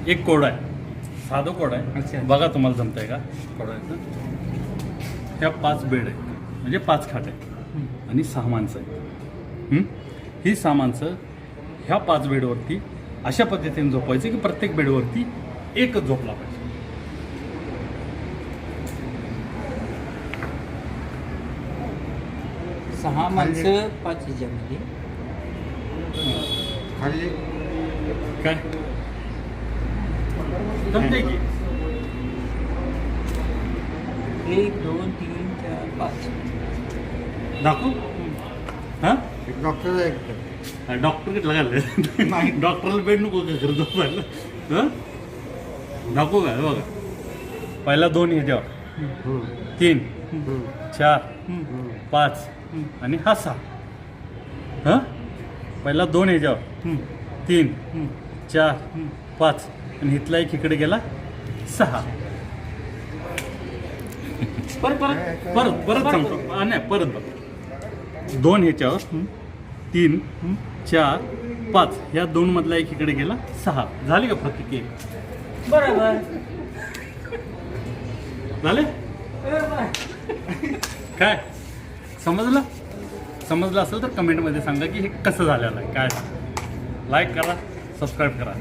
एक कोड आहे, साधं कोड आहे. अच्छा. बघा तुम्हाला जमतंय का कोडायचं. ह्या 5 बेड आहेत, म्हणजे 5 खाट आहेत आणि 6 माणसं आहेत. ही 6 माणसं ह्या 5 बेडवरती अशा पद्धतीने झोपायचं की प्रत्येक बेडवरती एकच झोपला पाहिजे. सहा माणसं 5 ह्याच्यामध्ये. खाली काय जमतंय की? 1 2 3 4 5. दाखवू? हां एक डॉक्टर आहे एक. डॉक्टर किती लागले नाही. डॉक्टरला बेड नको का खरं झोपायला? हां दाखवू का? हे बघा, पहिला 2 ह्याच्यावर, 3 4 5 आणि हा 6. हां पहिला 2 ह्याच्यावर, 3 4 5 आणि इथला एक इकडे गेला 6. परत सांगतो. नाही परत बघ, 2 ह्याच्यावर, 3 4 5 ह्या 2 मधला एक इकडे गेला 6. झाली का प्रत्येक एक? बरोबर. झाले काय? समजलं असेल तर कमेंटमध्ये सांगा की हे कसं झालेलं आहे. काय लाईक करा, सबस्क्राईब करा.